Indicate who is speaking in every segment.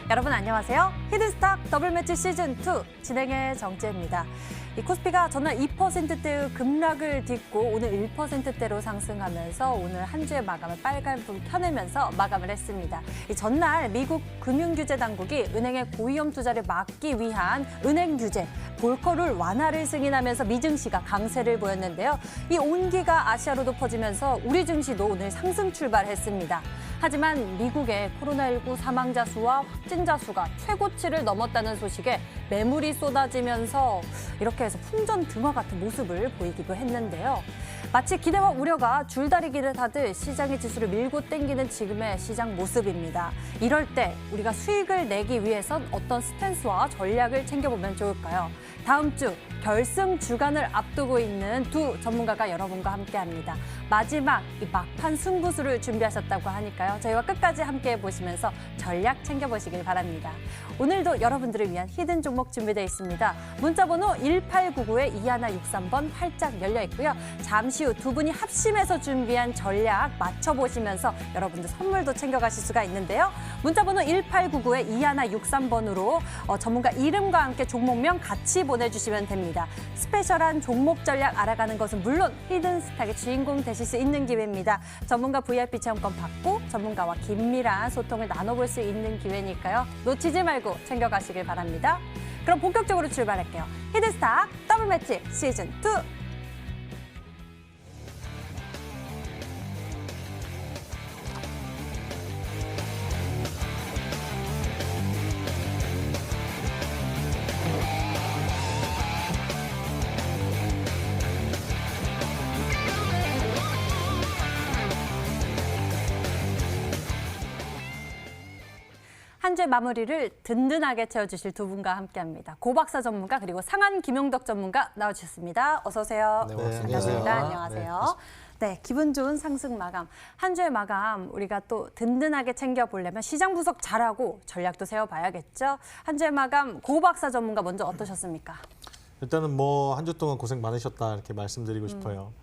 Speaker 1: 여러분 안녕하세요. 히든스탁 더블매치 시즌2 진행의 정지혜입니다. 이 코스피가 전날 2%대의 급락을 딛고 오늘 1%대로 상승하면서 오늘 한 주의 마감을 빨간불 켜내면서 마감을 했습니다. 이 전날 미국 금융규제 당국이 은행의 고위험 투자를 막기 위한 은행 규제, 볼커룰 완화를 승인하면서 미 증시가 강세를 보였는데요. 이 온기가 아시아로도 퍼지면서 우리 증시도 오늘 상승 출발했습니다. 하지만 미국의 코로나19 사망자 수와 확진자 수가 최고치를 넘었다는 소식에 매물이 쏟아지면서 이렇게 해서 풍전 등화 같은 모습을 보이기도 했는데요. 마치 기대와 우려가 줄다리기를 하듯 시장의 지수를 밀고 당기는 지금의 시장 모습입니다. 이럴 때 우리가 수익을 내기 위해선 어떤 스탠스와 전략을 챙겨보면 좋을까요? 다음 주 결승 주간을 앞두고 있는 두 전문가가 여러분과 함께합니다. 마지막 이 막판 승부수를 준비하셨다고 하니까요. 저희와 끝까지 함께해 보시면서 전략 챙겨보시길 바랍니다. 오늘도 여러분들을 위한 히든 종목 준비되어 있습니다. 문자번호 1899-2163번 활짝 열려 있고요. 잠시 후 두 분이 합심해서 준비한 전략 맞춰보시면서 여러분들 선물도 챙겨가실 수가 있는데요. 문자번호 1899-2163번으로 전문가 이름과 함께 종목명 같이 보내주시면 됩니다. 스페셜한 종목 전략 알아가는 것은 물론 히든스탁의 주인공 되실 수 있는 기회입니다. 전문가 VIP 체험권 받고 전문가와 긴밀한 소통을 나눠볼 수 있는 기회니까요. 놓치지 말고 챙겨가시길 바랍니다. 그럼 본격적으로 출발할게요. 히든스탁 더블매치 시즌2. 한 주의 마무리를 든든하게 채워주실 두 분과 함께합니다. 고박사 전문가 그리고 상한 김용덕 전문가 나와주셨습니다. 어서 오세요.
Speaker 2: 네,
Speaker 1: 반갑습니다. 안녕하세요. 네, 기분 좋은 상승 마감. 한 주의 마감 우리가 또 든든하게 챙겨보려면 시장 분석 잘하고 전략도 세워봐야겠죠. 한 주의 마감 고박사 전문가 먼저 어떠셨습니까?
Speaker 2: 일단은 뭐 한 주 동안 고생 많으셨다 이렇게 말씀드리고 싶어요.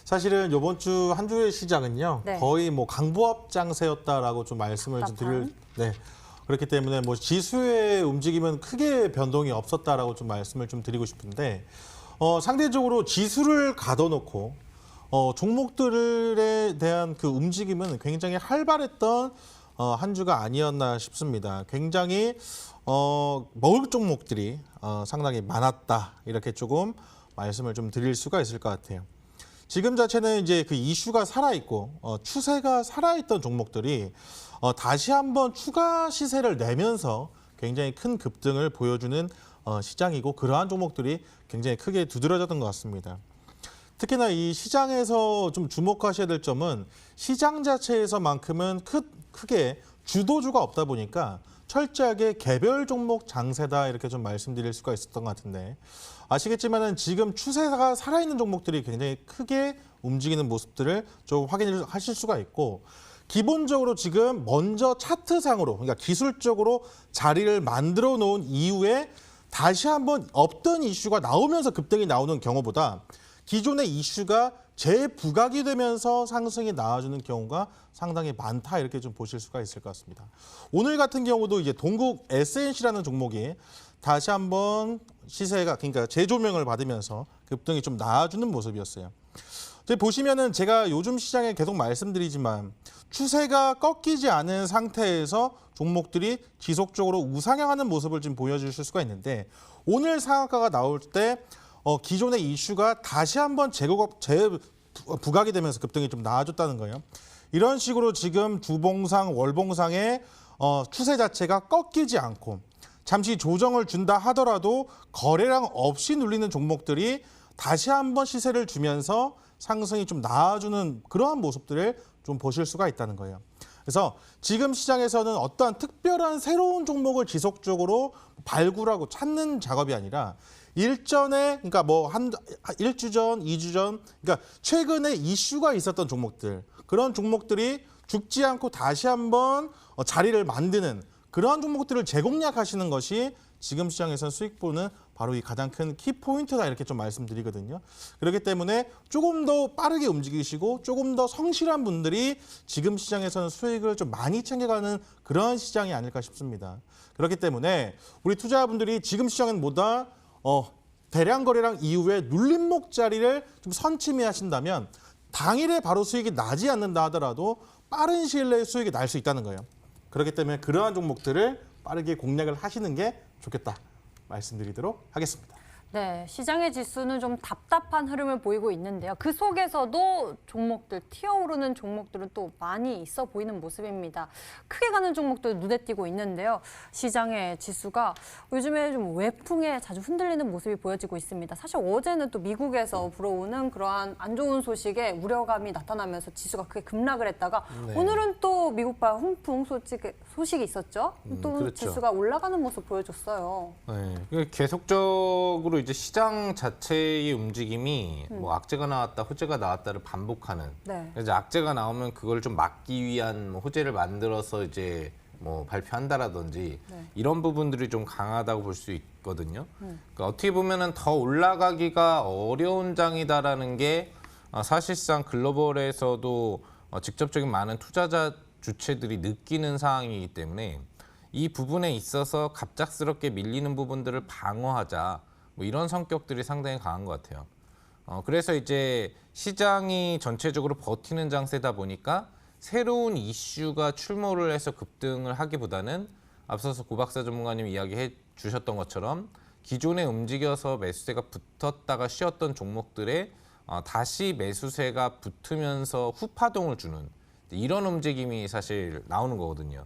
Speaker 2: 사실은 이번 주 한 주의 시장은요.
Speaker 1: 네.
Speaker 2: 거의 뭐 강보합 장세였다라고 좀 말씀을 좀 드릴 그렇기 때문에 뭐 지수의 움직임은 크게 변동이 없었다라고 좀 말씀을 좀 드리고 싶은데 상대적으로 지수를 가둬놓고 종목들에 대한 그 움직임은 굉장히 활발했던 한 주가 아니었나 싶습니다. 굉장히 먹을 종목들이 상당히 많았다 이렇게 조금 말씀을 좀 드릴 수가 있을 것 같아요. 지금 자체는 이제 그 이슈가 살아있고 추세가 살아있던 종목들이 다시 한번 추가 시세를 내면서 굉장히 큰 급등을 보여주는 시장이고 그러한 종목들이 굉장히 크게 두드러졌던 것 같습니다. 특히나 이 시장에서 좀 주목하셔야 될 점은 시장 자체에서만큼은 크게 주도주가 없다 보니까 철저하게 개별 종목 장세다 이렇게 좀 말씀드릴 수가 있었던 것 같은데 아시겠지만은 지금 추세가 살아있는 종목들이 굉장히 크게 움직이는 모습들을 좀 확인하실 수가 있고 기본적으로 지금 먼저 차트상으로 그러니까 기술적으로 자리를 만들어 놓은 이후에 다시 한번 없던 이슈가 나오면서 급등이 나오는 경우보다 기존의 이슈가 재부각이 되면서 상승이 나와주는 경우가 상당히 많다 이렇게 좀 보실 수가 있을 것 같습니다. 오늘 같은 경우도 이제 동국 SNC라는 종목이 다시 한번 시세가 그러니까 재조명을 받으면서 급등이 좀 나와주는 모습이었어요. 보시면은 제가 요즘 시장에 계속 말씀드리지만 추세가 꺾이지 않은 상태에서 종목들이 지속적으로 우상향하는 모습을 좀 보여주실 수가 있는데 오늘 상한가가 나올 때 기존의 이슈가 다시 한번 재부각이 되면서 급등이 좀 나와줬다는 거예요. 이런 식으로 지금 주봉상, 월봉상의 추세 자체가 꺾이지 않고 잠시 조정을 준다 하더라도 거래량 없이 눌리는 종목들이 다시 한번 시세를 주면서 상승이 좀 나와주는 그러한 모습들을 좀 보실 수가 있다는 거예요. 그래서 지금 시장에서는 어떠한 특별한 새로운 종목을 지속적으로 발굴하고 찾는 작업이 아니라 일전에 그러니까 뭐 한 1주 전, 2주 전 그러니까 최근에 이슈가 있었던 종목들 그런 종목들이 죽지 않고 다시 한번 자리를 만드는 그러한 종목들을 재공략하시는 것이 지금 시장에서는 수익 보는 바로 이 가장 큰 키포인트다 이렇게 좀 말씀드리거든요. 그렇기 때문에 조금 더 빠르게 움직이시고 조금 더 성실한 분들이 지금 시장에서는 수익을 좀 많이 챙겨가는 그런 시장이 아닐까 싶습니다. 그렇기 때문에 우리 투자자분들이 지금 시장은 뭐다 대량 거래량 이후에 눌림목 자리를 좀 선침해하신다면 당일에 바로 수익이 나지 않는다 하더라도 빠른 시일 내에 수익이 날 수 있다는 거예요. 그렇기 때문에 그러한 종목들을 빠르게 공략을 하시는 게 좋겠다 말씀드리도록 하겠습니다.
Speaker 1: 네, 시장의 지수는 좀 답답한 흐름을 보이고 있는데요. 그 속에서도 종목들, 튀어오르는 종목들은 또 많이 있어 보이는 모습입니다. 크게 가는 종목들 눈에 띄고 있는데요. 시장의 지수가 요즘에 좀 외풍에 자주 흔들리는 모습이 보여지고 있습니다. 사실 어제는 또 미국에서 불어오는 그러한 안 좋은 소식에 우려감이 나타나면서 지수가 크게 급락을 했다가 오늘은 또 미국발 훈풍 소식이 있었죠. 또
Speaker 3: 그렇죠.
Speaker 1: 지수가 올라가는 모습 보여줬어요.
Speaker 3: 네, 계속적으로 이제 시장 자체의 움직임이 뭐 악재가 나왔다, 호재가 나왔다를 반복하는.
Speaker 1: 네.
Speaker 3: 그래서 나오면 그걸 좀 막기 위한 뭐 호재를 만들어서 이제 뭐 발표한다라든지 이런 부분들이 좀 강하다고 볼 수 있거든요. 그러니까 어떻게 보면은 더 올라가기가 어려운 장이다라는 게 사실상 글로벌에서도 직접적인 많은 투자자 주체들이 느끼는 상황이기 때문에 이 부분에 있어서 갑작스럽게 밀리는 부분들을 방어하자 뭐 이런 성격들이 상당히 강한 것 같아요. 그래서 이제 시장이 전체적으로 버티는 장세다 보니까 새로운 이슈가 출몰을 해서 급등을 하기보다는 앞서서 고박사 전문가님 이야기해 주셨던 것처럼 기존에 움직여서 매수세가 붙었다가 쉬었던 종목들에 다시 매수세가 붙으면서 후파동을 주는 이런 움직임이 사실 나오는 거거든요.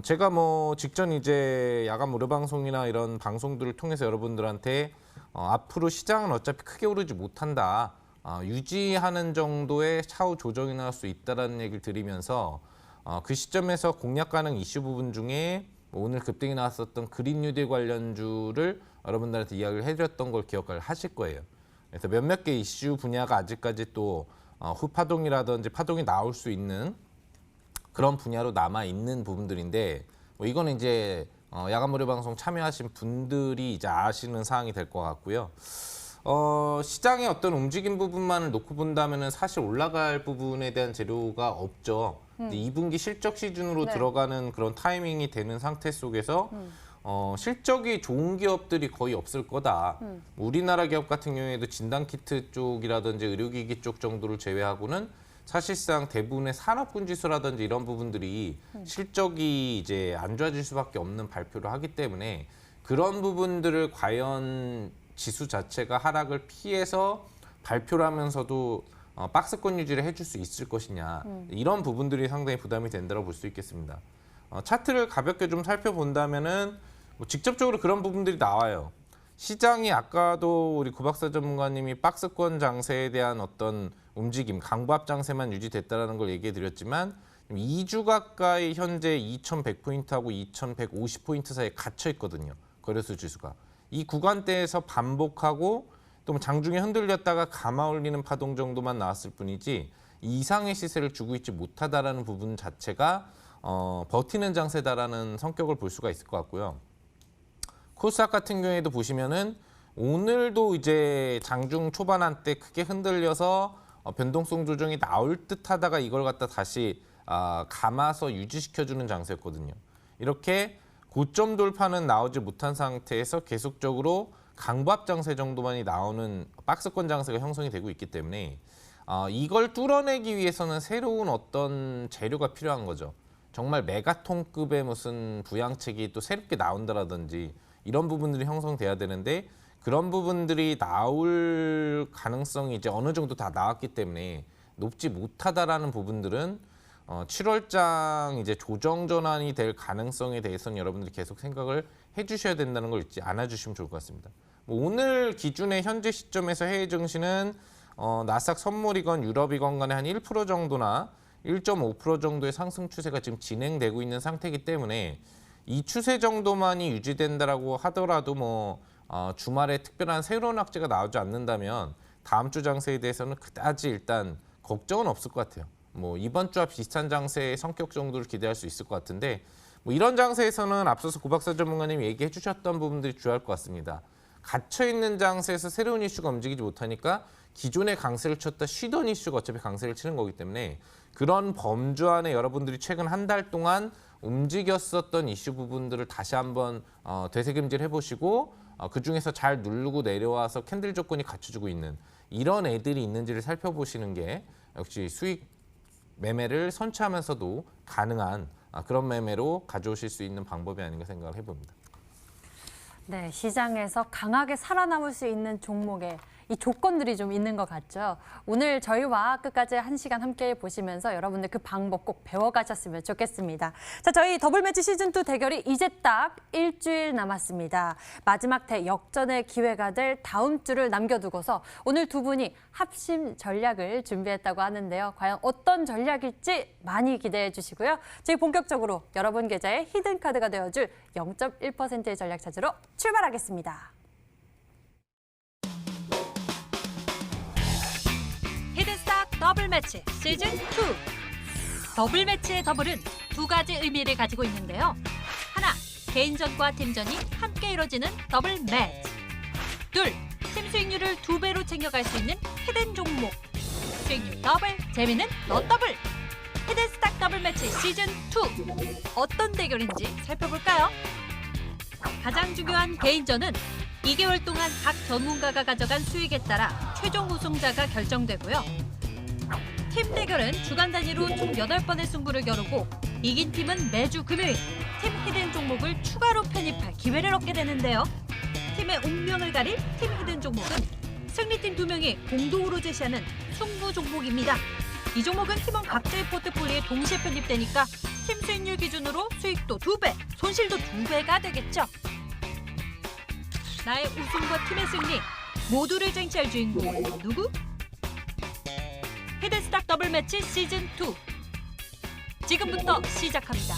Speaker 3: 제가 뭐 직전 이제 야간 무료 방송이나 이런 방송들을 통해서 여러분들한테 앞으로 시장은 어차피 크게 오르지 못한다. 유지하는 정도의 차후 조정이 나올 수 있다라는 얘기를 드리면서 그 시점에서 공략 가능 이슈 부분 중에 오늘 급등이 나왔었던 그린 뉴딜 관련주를 여러분들한테 이야기를 해드렸던 걸 기억을 하실 거예요. 그래서 몇몇 개 이슈 분야가 아직까지 또 후파동이라든지 파동이 나올 수 있는 그런 분야로 남아 있는 부분들인데 뭐 이거는 이제 야간 무료 방송 참여하신 분들이 이제 아시는 사항이 될 것 같고요. 시장의 어떤 움직임 부분만을 놓고 본다면은 사실 올라갈 부분에 대한 재료가 없죠. 근데 2분기 실적 시즌으로
Speaker 1: 네.
Speaker 3: 들어가는 그런 타이밍이 되는 상태 속에서 실적이 좋은 기업들이 거의 없을 거다. 우리나라 기업 같은 경우에도 진단키트 쪽이라든지 의료기기 쪽 정도를 제외하고는 사실상 대부분의 산업군 지수라든지 이런 부분들이 실적이 이제 안 좋아질 수밖에 없는 발표를 하기 때문에 그런 부분들을 과연 지수 자체가 하락을 피해서 발표를 하면서도 박스권 유지를 해줄 수 있을 것이냐 이런 부분들이 상당히 부담이 된다고 볼 수 있겠습니다. 차트를 가볍게 좀 살펴본다면은 뭐 직접적으로 그런 부분들이 나와요. 시장이 아까도 우리 고박사 전문가님이 박스권 장세에 대한 어떤 움직임, 강보합 장세만 유지됐다는 걸 얘기해 드렸지만 2주 가까이 현재 2100포인트하고 2150포인트 사이에 갇혀 있거든요. 거래소 지수가. 이 구간대에서 반복하고 또 장중에 흔들렸다가 감아 올리는 파동 정도만 나왔을 뿐이지 이상의 시세를 주고 있지 못하다라는 부분 자체가 버티는 장세다라는 성격을 볼 수가 있을 것 같고요. 코스닥 같은 경우에도 보시면은 오늘도 이제 장중 초반 한때 크게 흔들려서 변동성 조정이 나올 듯하다가 이걸 갖다 다시 감아서 유지시켜주는 장세였거든요. 이렇게 고점 돌파는 나오지 못한 상태에서 계속적으로 강보합 장세 정도만이 나오는 박스권 장세가 형성이 되고 있기 때문에 이걸 뚫어내기 위해서는 새로운 어떤 재료가 필요한 거죠. 정말 메가톤급의 무슨 부양책이 또 새롭게 나온다라든지 이런 부분들이 형성돼야 되는데 그런 부분들이 나올 가능성이 이제 어느 정도 다 나왔기 때문에 높지 못하다라는 부분들은 7월장 이제 조정 전환이 될 가능성에 대해서는 여러분들이 계속 생각을 해주셔야 된다는 걸 잊지 않아 주시면 좋을 것 같습니다. 뭐 오늘 기준의 현재 시점에서 해외 증시는 나스닥 선물이건 유럽이건 간에 한 1% 정도나 1.5% 정도의 상승 추세가 지금 진행되고 있는 상태이기 때문에 이 추세 정도만이 유지된다라고 하더라도 뭐 주말에 특별한 새로운 악재가 나오지 않는다면 다음 주 장세에 대해서는 그다지 일단 걱정은 없을 것 같아요. 뭐 이번 주와 비슷한 장세의 성격 정도를 기대할 수 있을 것 같은데 뭐 이런 장세에서는 앞서서 고박사 전문가님이 얘기해 주셨던 부분들이 주요할 것 같습니다. 갇혀있는 장세에서 새로운 이슈가 움직이지 못하니까 기존의 강세를 쳤다 쉬던 이슈가 어차피 강세를 치는 거기 때문에 그런 범주 안에 여러분들이 최근 한 달 동안 움직였었던 이슈 부분들을 다시 한번 되새김질 해보시고 그중에서 잘 누르고 내려와서 캔들 조건이 갖춰지고 있는 이런 애들이 있는지를 살펴보시는 게 역시 수익 매매를 선취하면서도 가능한 그런 매매로 가져오실 수 있는 방법이 아닌가 생각을 해봅니다.
Speaker 1: 네, 시장에서 강하게 살아남을 수 있는 종목에 이 조건들이 좀 있는 것 같죠. 오늘 저희와 끝까지 1시간 함께 보시면서 여러분들 그 방법 꼭 배워가셨으면 좋겠습니다. 자, 저희 더블매치 시즌2 대결이 이제 딱 일주일 남았습니다. 마지막 역전의 기회가 될 다음 주를 남겨두고서 오늘 두 분이 합심 전략을 준비했다고 하는데요. 과연 어떤 전략일지 많이 기대해 주시고요. 저희 본격적으로 여러분 계좌의 히든카드가 되어줄 0.1%의 전략 찾으러 출발하겠습니다.
Speaker 4: 히든스탁 더블 매치 시즌 2. 더블 매치의 더블은 두 가지 의미를 가지고 있는데요. 하나, 개인전과 팀전이 함께 이뤄지는 더블 매치. 둘, 팀 수익률을 2배로 챙겨갈 수 있는 히든 종목. 수익률 더블, 재미는 너 더블. 히든스탁 더블 매치 시즌 2. 어떤 대결인지 살펴볼까요? 가장 중요한 개인전은 2개월 동안 각 전문가가 가져간 수익에 따라 최종 우승자가 결정되고요. 팀 대결은 주간 단위로 총 8번의 승부를 겨루고 이긴 팀은 매주 금요일 팀 히든 종목을 추가로 편입할 기회를 얻게 되는데요. 팀의 운명을 가릴 팀 히든 종목은 승리팀 2명이 공동으로 제시하는 승부 종목입니다. 이 종목은 팀원 각자의 포트폴리오에 동시에 편입되니까 팀 수익률 기준으로 수익도 2배, 손실도 2배가 되겠죠. 나의 우승과 팀의 승리 모두를 쟁취할 주인공은 누구? 히든스탁 더블 매치 시즌 2 지금부터 시작합니다.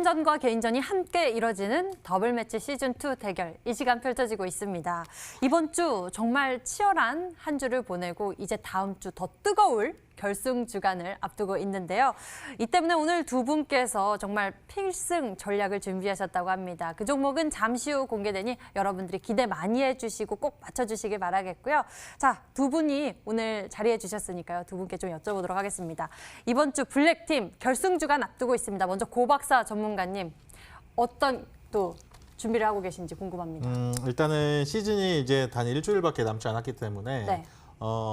Speaker 1: 팀전과 개인전이 함께 이뤄지는 더블 매치 시즌2 대결. 이 시간 펼쳐지고 있습니다. 이번 주 정말 치열한 한 주를 보내고 이제 다음 주 더 뜨거울 결승 주간을 앞두고 있는데요. 이 때문에 오늘 두 분께서 정말 필승 전략을 준비하셨다고 합니다. 그 종목은 잠시 후 공개되니 여러분들이 기대 많이 해주시고 꼭 맞춰주시길 바라겠고요. 자, 두 분이 오늘 자리해 주셨으니까요. 두 분께 좀 여쭤보도록 하겠습니다. 이번 주 블랙팀 결승 주간 앞두고 있습니다. 먼저 고박사 전문가님, 어떤 또 준비를 하고 계신지 궁금합니다.
Speaker 2: 일단은 시즌이 이제 단 일주일밖에 남지 않았기 때문에
Speaker 1: 네.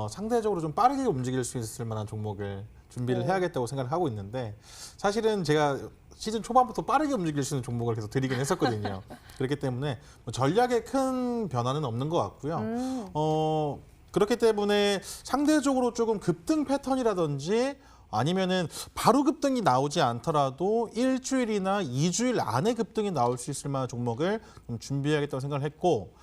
Speaker 2: 상대적으로 좀 빠르게 움직일 수 있을 만한 종목을 준비를 해야겠다고 생각을 하고 있는데 사실은 제가 시즌 초반부터 빠르게 움직일 수 있는 종목을 계속 드리긴 했었거든요. 그렇기 때문에 뭐 전략에 큰 변화는 없는 것 같고요. 그렇기 때문에 상대적으로 조금 급등 패턴이라든지 아니면은 바로 급등이 나오지 않더라도 일주일이나 2주일 안에 급등이 나올 수 있을 만한 종목을 좀 준비해야겠다고 생각을 했고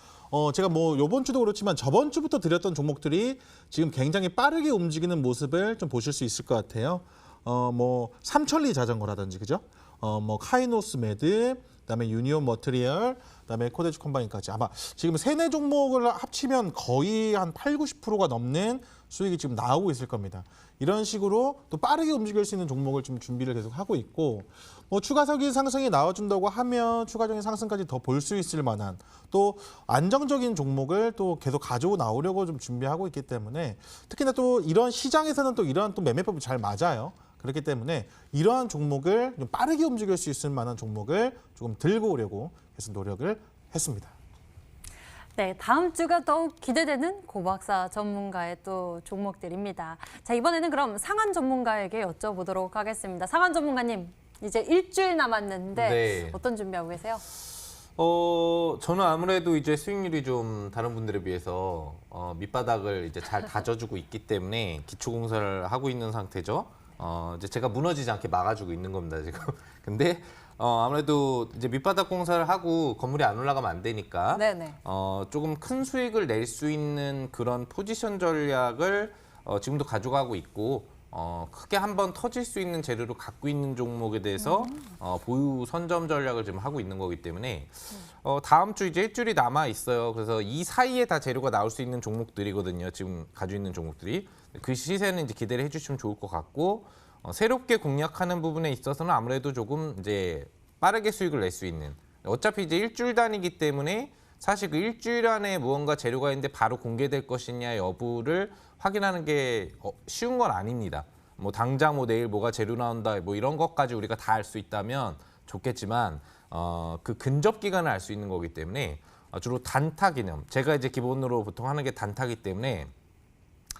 Speaker 2: 제가 뭐 이번 주도 그렇지만 저번 주부터 드렸던 종목들이 지금 굉장히 빠르게 움직이는 모습을 좀 보실 수 있을 것 같아요. 뭐 삼천리 자전거라든지 그죠? 뭐 카이노스 매드, 그다음에 유니온 머트리얼, 그다음에 코데지 컴바인까지 아마 지금 세네 종목을 합치면 거의 한 8, 90%가 넘는 수익이 지금 나오고 있을 겁니다. 이런 식으로 또 빠르게 움직일 수 있는 종목을 좀 준비를 계속 하고 있고 뭐 추가적인 상승이 나와준다고 하면 추가적인 상승까지 더 볼 수 있을 만한 또 안정적인 종목을 또 계속 가지고 나오려고 좀 준비하고 있기 때문에 특히나 또 이런 시장에서는 또 이러한 또 매매법이 잘 맞아요. 그렇기 때문에 이러한 종목을 좀 빠르게 움직일 수 있을 만한 종목을 조금 들고 오려고 해서 노력을 했습니다.
Speaker 1: 네, 다음 주가 더욱 기대되는 고박사 전문가의 또 종목들입니다. 자, 이번에는 그럼 상한 전문가에게 여쭤보도록 하겠습니다. 상한 전문가님, 이제 일주일 남았는데
Speaker 3: 네.
Speaker 1: 어떤 준비하고 계세요?
Speaker 3: 저는 아무래도 이제 수익률이 좀 다른 분들에 비해서 밑바닥을 이제 잘 다져주고 있기 때문에 기초 공사를 하고 있는 상태죠. 이제 제가 무너지지 않게 막아주고 있는 겁니다, 지금. 근데 아무래도 이제 밑바닥 공사를 하고 건물이 안 올라가면 안 되니까
Speaker 1: 네네.
Speaker 3: 조금 큰 수익을 낼 수 있는 그런 포지션 전략을 지금도 가져가고 있고 크게 한번 터질 수 있는 재료를 갖고 있는 종목에 대해서 보유 선점 전략을 지금 하고 있는 거기 때문에 다음 주 이제 일주일이 남아 있어요. 그래서 이 사이에 다 재료가 나올 수 있는 종목들이거든요. 지금 가지고 있는 종목들이 그 시세는 이제 기대를 해주시면 좋을 것 같고 새롭게 공략하는 부분에 있어서는 아무래도 조금 이제 빠르게 수익을 낼 수 있는 어차피 이제 일주일 단위이기 때문에 사실 그 일주일 안에 무언가 재료가 있는데 바로 공개될 것이냐 여부를 확인하는 게 쉬운 건 아닙니다. 뭐 당장 뭐 내일 뭐가 재료 나온다 뭐 이런 것까지 우리가 다 알 수 있다면 좋겠지만 그 근접 기간을 알 수 있는 거기 때문에 주로 단타 개념 제가 이제 기본으로 보통 하는 게 단타기 때문에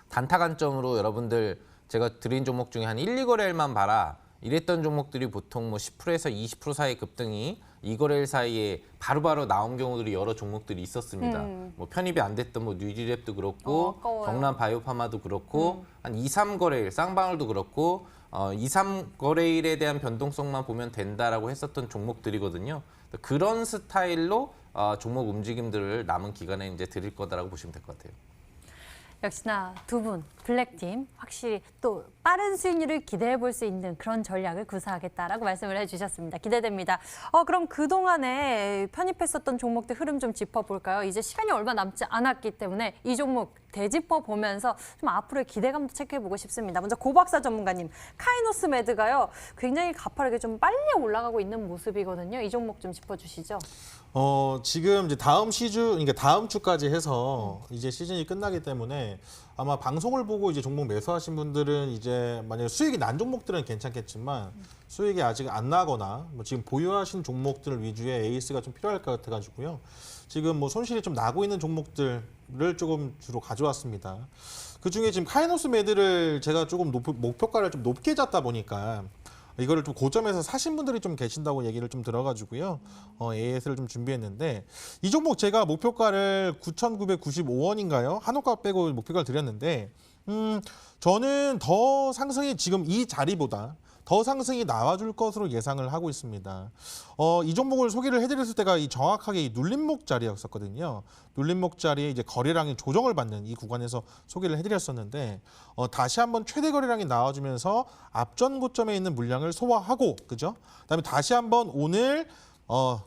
Speaker 3: 단타 관점으로 여러분들 제가 드린 종목 중에 한 1, 2거래일만 봐라 이랬던 종목들이 보통 뭐 10%에서 20% 사이 급등이 2거래일 사이에 바로바로 나온 경우들이 여러 종목들이 있었습니다. 뭐 편입이 안 됐던 뭐 뉴지랩도 그렇고
Speaker 1: 아까워요.
Speaker 3: 경남 바이오파마도 그렇고 한 2, 3거래일 쌍방울도 그렇고 2, 3거래일에 대한 변동성만 보면 된다라고 했었던 종목들이거든요. 그런 스타일로 종목 움직임들을 남은 기간에 이제 드릴 거다라고 보시면 될 것 같아요.
Speaker 1: 역시나 두 분 블랙팀 확실히 또 빠른 수익률을 기대해 볼 수 있는 그런 전략을 구사하겠다라고 말씀을 해주셨습니다. 기대됩니다. 그럼 그동안에 편입했었던 종목들 흐름 좀 짚어볼까요? 이제 시간이 얼마 남지 않았기 때문에 이 종목 되짚어 보면서 좀 앞으로의 기대감도 체크해보고 싶습니다. 먼저 고박사 전문가님, 카이노스 매드가요 굉장히 가파르게 좀 빨리 올라가고 있는 모습이거든요. 이 종목 좀 짚어주시죠.
Speaker 2: 지금 이제 다음 시즌, 그러니까 다음 주까지 해서 이제 시즌이 끝나기 때문에 아마 방송을 보고 이제 종목 매수하신 분들은 이제 만약에 수익이 난 종목들은 괜찮겠지만 수익이 아직 안 나거나 뭐 지금 보유하신 종목들 위주의 에이스가 좀 필요할 것 같아가지고요. 지금 뭐 손실이 좀 나고 있는 종목들을 조금 주로 가져왔습니다. 그 중에 지금 카이노스 매드를 제가 조금 목표가를 좀 높게 잡다 보니까 이거를 좀 고점에서 사신 분들이 좀 계신다고 얘기를 좀 들어가지고요. AS를 좀 준비했는데 이 종목 제가 목표가를 9,995원인가요? 한호가 빼고 목표가를 드렸는데 저는 더 상승이 지금 이 자리보다 더 상승이 나와줄 것으로 예상을 하고 있습니다. 이 종목을 소개를 해드렸을 때가 정확하게 이 눌림목 자리였었거든요. 눌림목 자리에 이제 거래량이 조정을 받는 이 구간에서 소개를 해드렸었는데 다시 한번 최대 거래량이 나와주면서 앞전 고점에 있는 물량을 소화하고, 그죠? 그다음에 다시 한번 오늘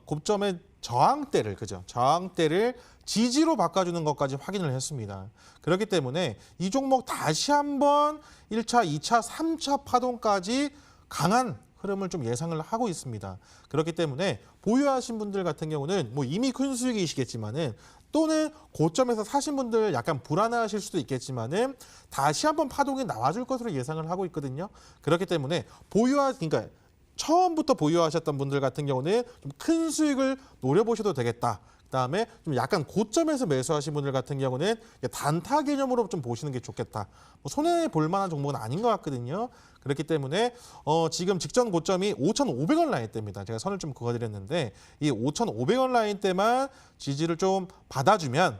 Speaker 2: 고점의 저항대를, 그죠? 저항대를 지지로 바꿔주는 것까지 확인을 했습니다. 그렇기 때문에 이 종목 다시 한번 1차, 2차, 3차 파동까지 강한 흐름을 좀 예상을 하고 있습니다. 그렇기 때문에 보유하신 분들 같은 경우는 뭐 이미 큰 수익이시겠지만은 또는 고점에서 사신 분들 약간 불안하실 수도 있겠지만은 다시 한번 파동이 나와줄 것으로 예상을 하고 있거든요. 그렇기 때문에 그러니까 처음부터 보유하셨던 분들 같은 경우는 좀 큰 수익을 노려보셔도 되겠다. 그다음에 좀 약간 고점에서 매수하신 분들 같은 경우는 단타 개념으로 좀 보시는 게 좋겠다. 뭐 손해 볼 만한 종목은 아닌 것 같거든요. 그렇기 때문에 지금 직전 고점이 5,500원 라인대입니다. 제가 선을 좀 그어드렸는데 이 5,500원 라인대만 지지를 좀 받아주면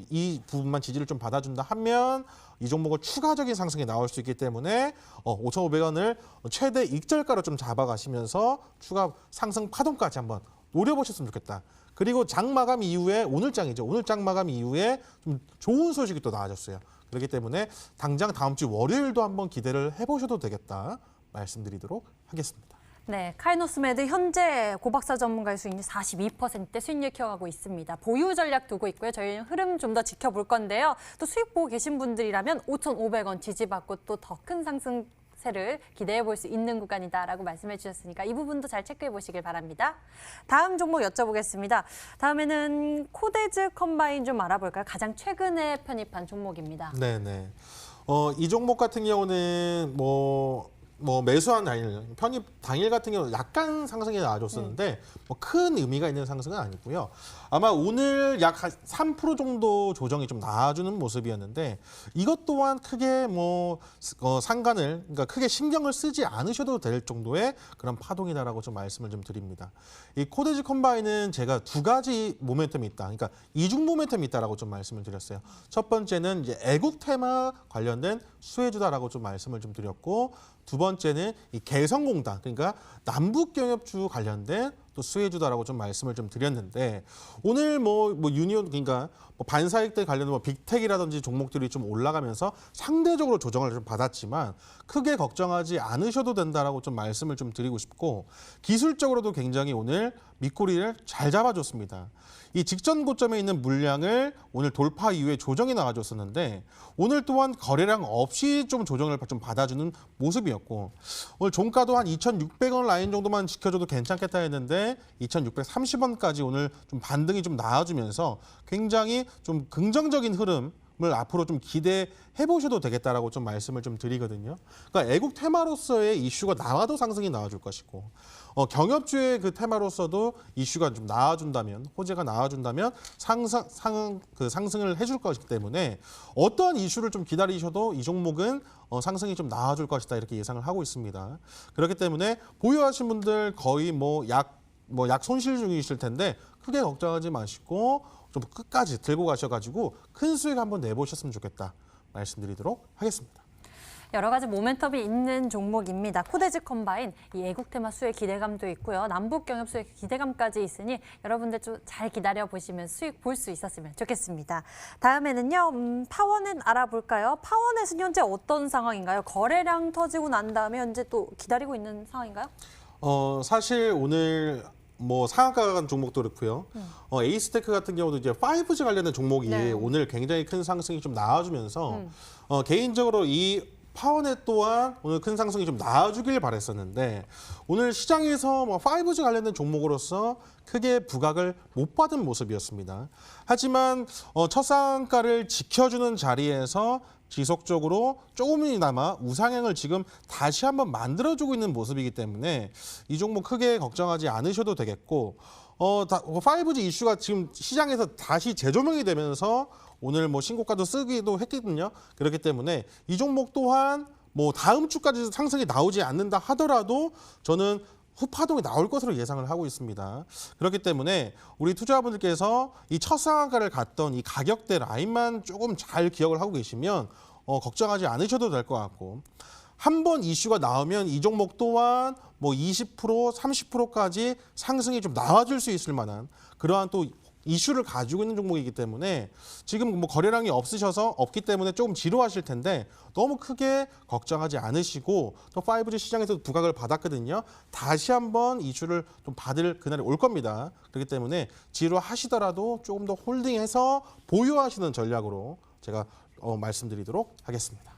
Speaker 2: 이 부분만 지지를 좀 받아준다 하면 이 종목은 추가적인 상승이 나올 수 있기 때문에 5,500원을 최대 익절가로 좀 잡아가시면서 추가 상승 파동까지 한번 노려보셨으면 좋겠다. 그리고 장 마감 이후에 오늘 장이죠. 오늘 장 마감 이후에 좀 좋은 소식이 또 나와줬어요. 그렇기 때문에 당장 다음 주 월요일도 한번 기대를 해보셔도 되겠다 말씀드리도록 하겠습니다.
Speaker 1: 네, 카이노스메드 현재 고박사 전문가의 수익률 42%대 수익률 키워가고 있습니다. 보유 전략 두고 있고요. 저희는 흐름 좀 더 지켜볼 건데요. 또 수익 보고 계신 분들이라면 5,500원 지지받고 또 더 큰 상승세를 기대해 볼 수 있는 구간이다라고 말씀해 주셨으니까 이 부분도 잘 체크해 보시길 바랍니다. 다음 종목 여쭤보겠습니다. 다음에는 코데즈 컴바인 좀 알아볼까요? 가장 최근에 편입한 종목입니다.
Speaker 2: 네네. 이 종목 같은 경우는 뭐 매수한 당일, 편입 당일 같은 경우는 약간 상승이 나와줬었는데 뭐 큰 의미가 있는 상승은 아니고요. 아마 오늘 약 3% 정도 조정이 좀 나와주는 모습이었는데 이것 또한 크게 그러니까 크게 신경을 쓰지 않으셔도 될 정도의 그런 파동이다라고 좀 말씀을 좀 드립니다. 이 코데즈 컴바인은 제가 두 가지 모멘텀이 있다. 그러니까 이중 모멘텀이 있다라고 좀 말씀을 드렸어요. 첫 번째는 이제 애국 테마 관련된 수혜주다라고 좀 말씀을 좀 드렸고 두 번째는 이 개성공단, 그러니까 남북경협주 관련된 또 수혜주다라고 좀 말씀을 좀 드렸는데 오늘 유니온, 그러니까 반사익대 관련된 빅텍이라든지 종목들이 좀 올라가면서 상대적으로 조정을 좀 받았지만 크게 걱정하지 않으셔도 된다라고 좀 말씀을 좀 드리고 싶고 기술적으로도 굉장히 오늘 밑꼬리를 잘 잡아줬습니다. 이 직전 고점에 있는 물량을 오늘 돌파 이후에 조정이 나와줬었는데 오늘 또한 거래량 없이 좀 조정을 좀 받아주는 모습이었고 오늘 종가도 한 2,600원 라인 정도만 지켜줘도 괜찮겠다 했는데 2,630원까지 오늘 좀 반등이 좀 나와주면서 굉장히 좀 긍정적인 흐름을 앞으로 좀 기대해 보셔도 되겠다라고 좀 말씀을 좀 드리거든요. 그러니까 애국 테마로서의 이슈가 나와도 상승이 나와줄 것이고 경협주의 그 테마로서도 이슈가 좀 나와준다면 호재가 나와준다면 상승을 해줄 것이기 때문에 어떠한 이슈를 좀 기다리셔도 이 종목은 상승이 좀 나와줄 것이다 이렇게 예상을 하고 있습니다. 그렇기 때문에 보유하신 분들 거의 약 손실 중이실 텐데 크게 걱정하지 마시고 좀 끝까지 들고 가셔가지고 큰 수익 한번 내보셨으면 좋겠다 말씀드리도록 하겠습니다.
Speaker 1: 여러 가지 모멘텀이 있는 종목입니다. 코데즈 컴바인, 이 애국 테마 수의 기대감도 있고요. 남북 경협 수의 기대감까지 있으니 여러분들 좀 잘 기다려 보시면 수익 볼 수 있었으면 좋겠습니다. 다음에는요, 파워넷 알아볼까요? 파워넷은 현재 어떤 상황인가요? 거래량 터지고 난 다음에 현재 또 기다리고 있는 상황인가요?
Speaker 2: 사실 오늘 상한가 간 종목도 그렇고요. 에이스테크 같은 경우도 이제 5G 관련된 종목이
Speaker 1: 네.
Speaker 2: 오늘 굉장히 큰 상승이 좀 나와주면서 개인적으로 이 파워넷 또한 오늘 큰 상승이 좀 나와주길 바랬었는데 오늘 시장에서 5G 관련된 종목으로서 크게 부각을 못 받은 모습이었습니다. 하지만 첫 상한가를 지켜주는 자리에서 지속적으로 조금이나마 우상향을 지금 다시 한번 만들어주고 있는 모습이기 때문에 이 종목 크게 걱정하지 않으셔도 되겠고 5G 이슈가 지금 시장에서 다시 재조명이 되면서 오늘 신고가도 쓰기도 했거든요. 그렇기 때문에 이 종목 또한 다음 주까지 상승이 나오지 않는다 하더라도 저는 후파동이 나올 것으로 예상을 하고 있습니다. 그렇기 때문에 우리 투자자분들께서 이 첫 상한가를 갔던 이 가격대 라인만 조금 잘 기억을 하고 계시면 걱정하지 않으셔도 될 것 같고 한 번 이슈가 나오면 이 종목 또한 뭐 20%, 30%까지 상승이 좀 나와줄 수 있을 만한 그러한 또 이슈를 가지고 있는 종목이기 때문에 지금 뭐 거래량이 없기 때문에 조금 지루하실 텐데 너무 크게 걱정하지 않으시고 또 5G 시장에서도 부각을 받았거든요. 다시 한번 이슈를 좀 받을 그날이 올 겁니다. 그렇기 때문에 지루하시더라도 조금 더 홀딩해서 보유하시는 전략으로 제가 말씀드리도록 하겠습니다.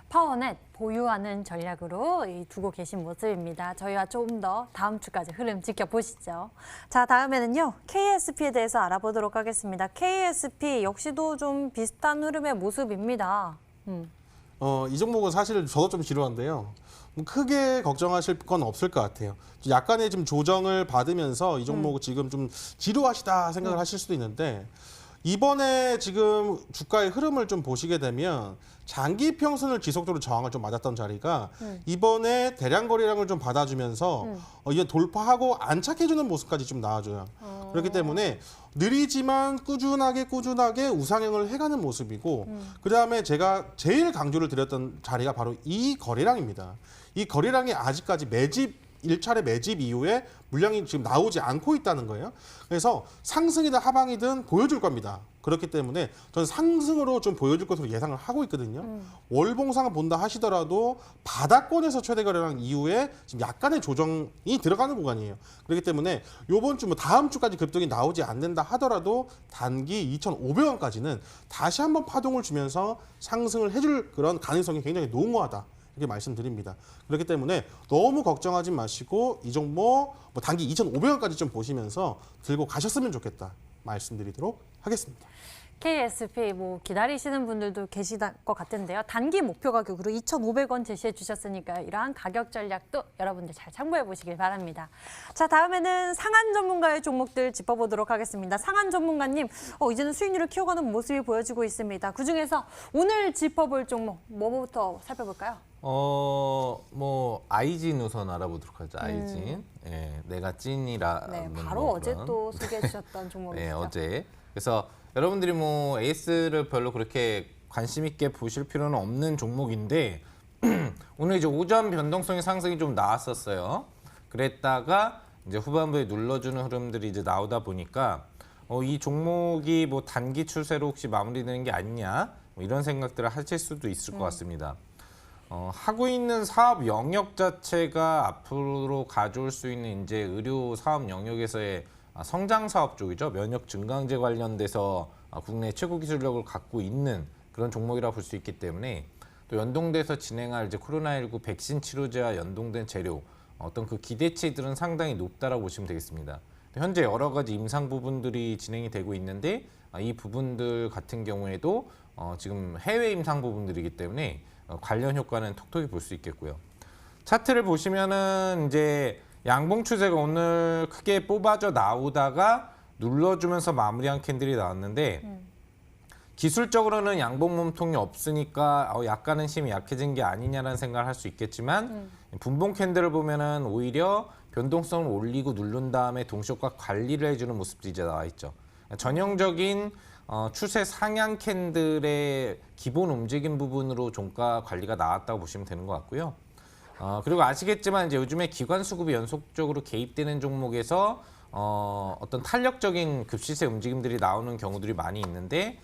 Speaker 1: 파워넷 보유하는 전략으로 두고 계신 모습입니다. 저희와 조금 더 다음 주까지 흐름 지켜보시죠. 자, 다음에는요. KSP에 대해서 알아보도록 하겠습니다. KSP 역시도 좀 비슷한 흐름의 모습입니다.
Speaker 2: 이 종목은 사실 저도 좀 지루한데요. 크게 걱정하실 건 없을 것 같아요. 약간의 좀 조정을 받으면서 이 종목 지금 좀 지루하시다 생각을 하실 수도 있는데 이번에 지금 주가의 흐름을 좀 보시게 되면 장기 평선을 지속적으로 저항을 좀 맞았던 자리가 이번에 대량 거래량을 좀 받아주면서 이게 돌파하고 안착해주는 모습까지 좀 나와줘요. 그렇기 때문에 느리지만 꾸준하게 우상향을 해가는 모습이고 그다음에 제가 제일 강조를 드렸던 자리가 바로 이 거래량입니다. 이 거래량이 아직까지 일차례 매집 이후에 물량이 지금 나오지 않고 있다는 거예요. 그래서 상승이든 하방이든 보여줄 겁니다. 그렇기 때문에 저는 상승으로 좀 보여줄 것으로 예상을 하고 있거든요. 월봉상을 본다 하시더라도 바닥권에서 최대 거래량 이후에 지금 약간의 조정이 들어가는 구간이에요. 그렇기 때문에 이번 주 다음 주까지 급등이 나오지 않는다 하더라도 단기 2,500원까지는 다시 한번 파동을 주면서 상승을 해줄 그런 가능성이 굉장히 농후하다. 이렇게 말씀드립니다. 그렇기 때문에 너무 걱정하지 마시고 이 종목 단기 2,500원까지 좀 보시면서 들고 가셨으면 좋겠다 말씀드리도록 하겠습니다.
Speaker 1: KSP 기다리시는 분들도 계실 것 같은데요. 단기 목표 가격으로 2,500원 제시해 주셨으니까 이러한 가격 전략도 여러분들 잘 참고해 보시길 바랍니다. 자, 다음에는 상한 전문가의 종목들 짚어보도록 하겠습니다. 상한 전문가님, 이제는 수익률을 키워가는 모습이 보여지고 있습니다. 그중에서 오늘 짚어볼 종목 뭐부터 살펴볼까요?
Speaker 3: 아이진 우선 알아보도록 하죠. 아이진. 예, 내가 찐이라.
Speaker 1: 네, 바로 어제 또 소개해 주셨던 종목이죠.
Speaker 3: 네, 어제. 그래서 여러분들이 AS를 별로 그렇게 관심 있게 보실 필요는 없는 종목인데 오늘 이제 오전 변동성의 상승이 좀 나왔었어요. 그랬다가 이제 후반부에 눌러주는 흐름들이 이제 나오다 보니까 이 종목이 단기 추세로 혹시 마무리되는 게 아니냐 이런 생각들을 하실 수도 있을 것 같습니다. 하고 있는 사업 영역 자체가 앞으로 가져올 수 있는 이제 의료 사업 영역에서의 성장 사업 쪽이죠. 면역 증강제 관련돼서 국내 최고 기술력을 갖고 있는 그런 종목이라 볼 수 있기 때문에 또 연동돼서 진행할 이제 코로나19 백신 치료제와 연동된 재료 어떤 그 기대치들은 상당히 높다라고 보시면 되겠습니다. 현재 여러 가지 임상 부분들이 진행이 되고 있는데 이 부분들 같은 경우에도 지금 해외 임상 부분들이기 때문에 관련 효과는 톡톡히 볼 수 있겠고요. 차트를 보시면은 이제 양봉 추세가 오늘 크게 뽑아져 나오다가 눌러주면서 마무리한 캔들이 나왔는데 기술적으로는 양봉 몸통이 없으니까 약간은 힘이 약해진 게 아니냐라는 생각을 할 수 있겠지만 분봉 캔들을 보면은 오히려 변동성을 올리고 누른 다음에 동시효과 관리를 해주는 모습들이 이제 나와 있죠. 전형적인 추세 상향 캔들의 기본 움직임 부분으로 종가 관리가 나왔다고 보시면 되는 것 같고요. 그리고 아시겠지만 이제 요즘에 기관 수급이 연속적으로 개입되는 종목에서 어떤 탄력적인 급시세 움직임들이 나오는 경우들이 많이 있는데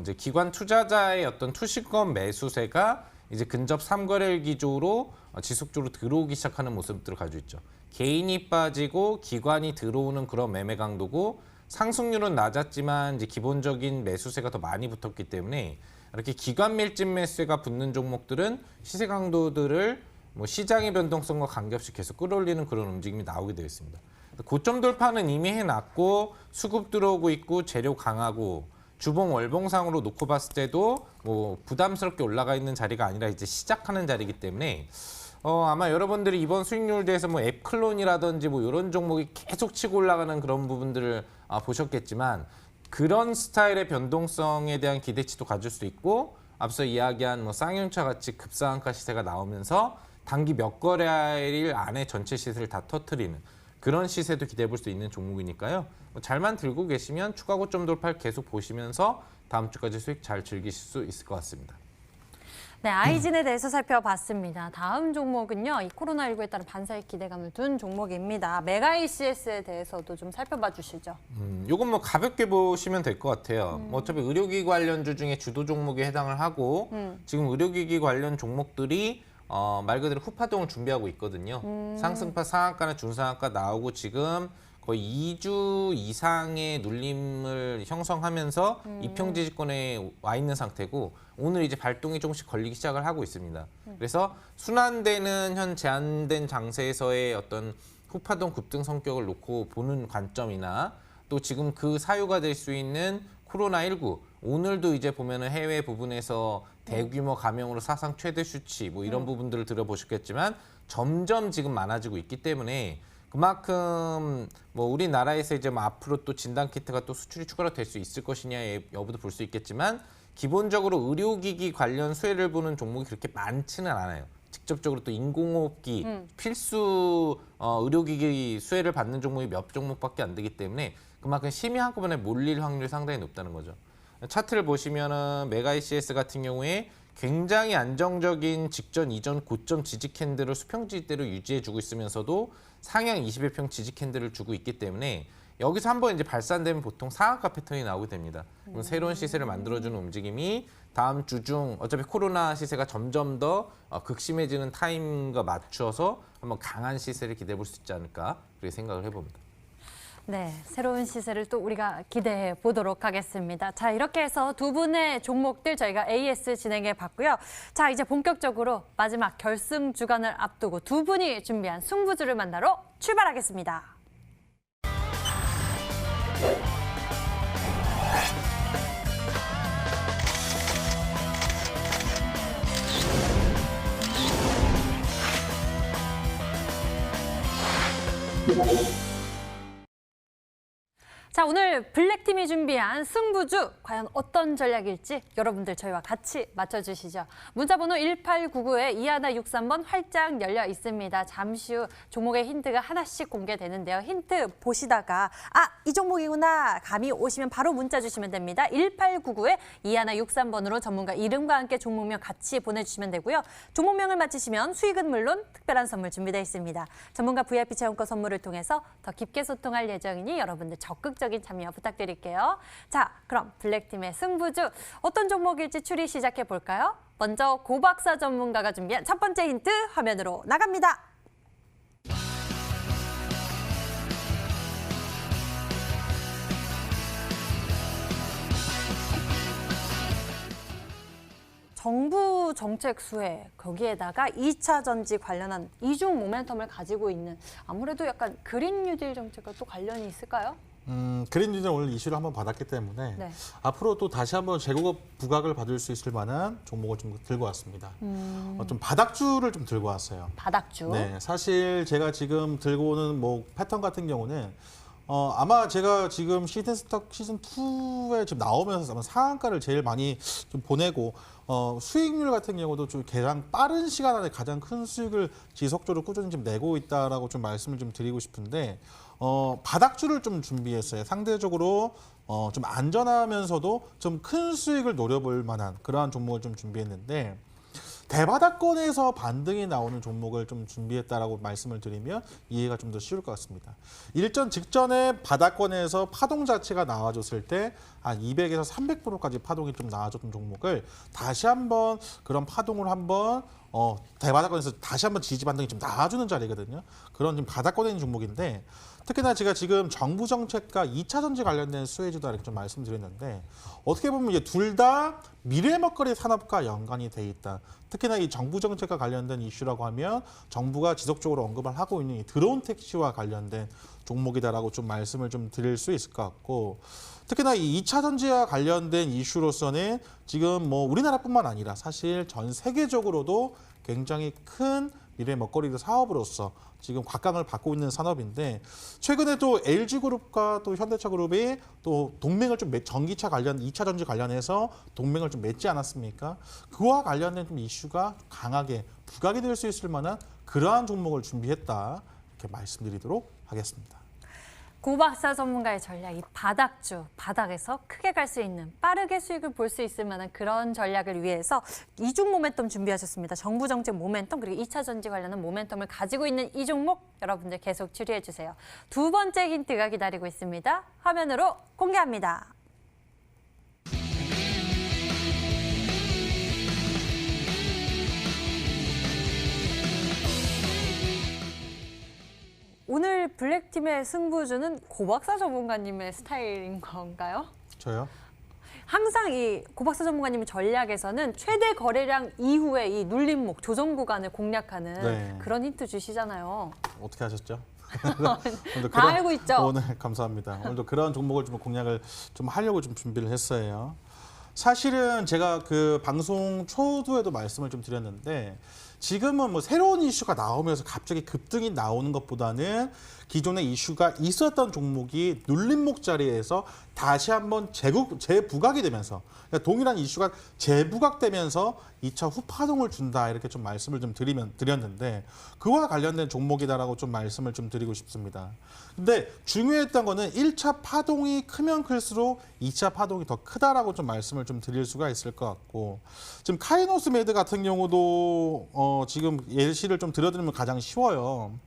Speaker 3: 이제 기관 투자자의 어떤 투시권 매수세가 이제 근접 3거래일 기조로 지속적으로 들어오기 시작하는 모습들을 가지고 있죠. 개인이 빠지고 기관이 들어오는 그런 매매 강도고 상승률은 낮았지만 이제 기본적인 매수세가 더 많이 붙었기 때문에 이렇게 기관 밀집 매수세가 붙는 종목들은 시세 강도들을 시장의 변동성과 관계없이 계속 끌어올리는 그런 움직임이 나오게 되어 있습니다. 고점 돌파는 이미 해놨고 수급 들어오고 있고 재료 강하고 주봉 월봉상으로 놓고 봤을 때도 부담스럽게 올라가 있는 자리가 아니라 이제 시작하는 자리이기 때문에 아마 여러분들이 이번 수익률대에서 앱클론이라든지 이런 종목이 계속 치고 올라가는 그런 부분들을 보셨겠지만 그런 스타일의 변동성에 대한 기대치도 가질 수 있고 앞서 이야기한 쌍용차 같이 급상한가 시세가 나오면서 단기 몇 거래일 안에 전체 시세를 다 터뜨리는 그런 시세도 기대해 볼 수 있는 종목이니까요. 잘만 들고 계시면 추가 고점 돌파를 계속 보시면서 다음 주까지 수익 잘 즐기실 수 있을 것 같습니다.
Speaker 1: 네, 아이진에 대해서 살펴봤습니다. 다음 종목은요, 이 코로나19에 따른 반사의 기대감을 둔 종목입니다. 메가 ECS에 대해서도 좀 살펴봐 주시죠.
Speaker 3: 요건 뭐 가볍게 보시면 될 것 같아요. 뭐 어차피 의료기기 관련주 중에 주도 종목에 해당을 하고 지금 의료기기 관련 종목들이 말 그대로 후파동을 준비하고 있거든요. 상승파, 상한가나 중상한가 나오고 지금 거의 2주 이상의 눌림을 형성하면서 이평지지권에 와 있는 상태고 오늘 이제 발동이 조금씩 걸리기 시작을 하고 있습니다. 그래서 순환되는 현 제한된 장세에서의 어떤 후파동 급등 성격을 놓고 보는 관점이나 또 지금 그 사유가 될 수 있는 코로나19 오늘도 이제 보면은 해외 부분에서 대규모 감염으로 사상 최대 수치 뭐 이런 부분들을 들어보셨겠지만 점점 지금 많아지고 있기 때문에 그만큼 뭐 우리나라에서 이제 뭐 앞으로 또 진단 키트가 또 수출이 추가로 될 수 있을 것이냐의 여부도 볼 수 있겠지만 기본적으로 의료기기 관련 수혜를 보는 종목이 그렇게 많지는 않아요. 직접적으로 또 인공호흡기 필수 의료기기 수혜를 받는 종목이 몇 종목밖에 안 되기 때문에 그만큼 심의 한꺼번에 몰릴 확률이 상당히 높다는 거죠. 차트를 보시면은 메가 ECS 같은 경우에 굉장히 안정적인 직전 이전 고점 지지 캔들을 수평 지지대로 유지해주고 있으면서도 상향 20일평 지지 캔들을 주고 있기 때문에 여기서 한번 이제 발산되면 보통 상한가 패턴이 나오게 됩니다. 그럼 새로운 시세를 만들어주는 움직임이 다음 주 중 어차피 코로나 시세가 점점 더 극심해지는 타임과 맞춰서 한번 강한 시세를 기대해 볼 수 있지 않을까 그렇게 생각을 해봅니다.
Speaker 1: 네, 새로운 시세를 또 우리가 기대해 보도록 하겠습니다. 자, 이렇게 해서 두 분의 종목들 저희가 AS 진행해 봤고요. 자, 이제 본격적으로 마지막 결승 주간을 앞두고 두 분이 준비한 승부주를 만나러 출발하겠습니다. 자, 오늘 블랙팀이 준비한 승부주 과연 어떤 전략일지 여러분들 저희와 같이 맞춰주시죠. 문자번호 1899에 2163번 활짝 열려 있습니다. 잠시 후 종목의 힌트가 하나씩 공개되는데요. 힌트 보시다가 이 종목이구나 감이 오시면 바로 문자 주시면 됩니다. 1899에 2163번으로 전문가 이름과 함께 종목명 같이 보내주시면 되고요. 종목명을 맞히시면 수익은 물론 특별한 선물 준비되어 있습니다. 전문가 VIP 체험권 선물을 통해서 더 깊게 소통할 예정이니 여러분들 적극적인 참여 부탁드릴게요. 자, 그럼 블랙팀의 승부주 어떤 종목일지 추리 시작해 볼까요? 먼저 고박사 전문가가 준비한 첫 번째 힌트 화면으로 나갑니다. 정부 정책 수혜, 거기에다가 2차 전지 관련한 이중 모멘텀을 가지고 있는 아무래도 약간 그린 뉴딜 정책과 또 관련이 있을까요?
Speaker 2: 그린 뉴딜 오늘 이슈를 한번 받았기 때문에
Speaker 1: 네.
Speaker 2: 앞으로 또 다시 한번 재고급 부각을 받을 수 있을 만한 종목을 좀 들고 왔습니다. 좀 바닥주를 좀 들고 왔어요.
Speaker 1: 바닥주.
Speaker 2: 네, 사실 제가 지금 들고 오는 뭐 패턴 같은 경우는 아마 제가 지금 시즌스탁 시즌 2에 지금 나오면서 아마 상한가를 제일 많이 좀 보내고 수익률 같은 경우도 좀 가장 빠른 시간 안에 가장 큰 수익을 지속적으로 꾸준히 좀 내고 있다라고 좀 말씀을 좀 드리고 싶은데 바닥주를 좀 준비했어요. 상대적으로 좀 안전하면서도 좀 큰 수익을 노려볼 만한 그러한 종목을 좀 준비했는데 대바닥권에서 반등이 나오는 종목을 좀 준비했다라고 말씀을 드리면 이해가 좀 더 쉬울 것 같습니다. 일전 직전에 바닥권에서 파동 자체가 나와줬을 때 한 200에서 300%까지 파동이 좀 나와줬던 종목을 다시 한번 그런 파동을 한번 대바닥권에서 다시 한번 지지 반등이 좀 나와주는 자리거든요. 그런 지금 바닥권에 있는 종목인데 특히나 제가 지금 정부 정책과 2차 전지 관련된 수혜주다 이렇게 좀 말씀드렸는데 어떻게 보면 이제 둘 다 미래 먹거리 산업과 연관이 돼 있다. 특히나 이 정부 정책과 관련된 이슈라고 하면 정부가 지속적으로 언급을 하고 있는 이 드론 택시와 관련된 종목이다라고 좀 말씀을 좀 드릴 수 있을 것 같고 특히나 이 2차 전지와 관련된 이슈로서는 지금 뭐 우리나라뿐만 아니라 사실 전 세계적으로도 굉장히 큰 미래 먹거리 사업으로서 지금 곽강을 받고 있는 산업인데 최근에 또 LG그룹과 또 현대차그룹이 또 동맹을 좀 전기차 관련 2차 전지 관련해서 동맹을 좀 맺지 않았습니까? 그와 관련된 좀 이슈가 강하게 부각이 될 수 있을 만한 그러한 종목을 준비했다 이렇게 말씀드리도록 하겠습니다.
Speaker 1: 고박사 전문가의 전략, 이 바닥주, 바닥에서 크게 갈 수 있는, 빠르게 수익을 볼 수 있을 만한 그런 전략을 위해서 이중 모멘텀 준비하셨습니다. 정부 정책 모멘텀, 그리고 2차 전지 관련한 모멘텀을 가지고 있는 이 종목 여러분들 계속 추리해 주세요. 두 번째 힌트가 기다리고 있습니다. 화면으로 공개합니다. 오늘 블랙팀의 승부주는 고박사 전문가님의 스타일인 건가요?
Speaker 2: 저요?
Speaker 1: 항상 이 고박사 전문가님의 전략에서는 최대 거래량 이후에 이 눌림목, 조정 구간을 공략하는
Speaker 2: 네.
Speaker 1: 그런 힌트 주시잖아요.
Speaker 2: 어떻게 하셨죠? 오늘도
Speaker 1: 다 알고 있죠?
Speaker 2: 오늘 감사합니다. 오늘도 그런 종목을 좀 공략을 좀 하려고 좀 준비를 했어요. 사실은 제가 그 방송 초두에도 말씀을 좀 드렸는데 지금은 뭐 새로운 이슈가 나오면서 갑자기 급등이 나오는 것보다는 기존의 이슈가 있었던 종목이 눌림목 자리에서 다시 한번 재부각이 되면서 그러니까 동일한 이슈가 재부각되면서 2차 후파동을 준다 이렇게 좀 말씀을 좀 드렸는데 그와 관련된 종목이다라고 좀 말씀을 좀 드리고 싶습니다. 근데 중요했던 거는 1차 파동이 크면 클수록 2차 파동이 더 크다라고 좀 말씀을 좀 드릴 수가 있을 것 같고 지금 카이노스메드 같은 경우도 지금 예시를 좀 들어드리면 가장 쉬워요.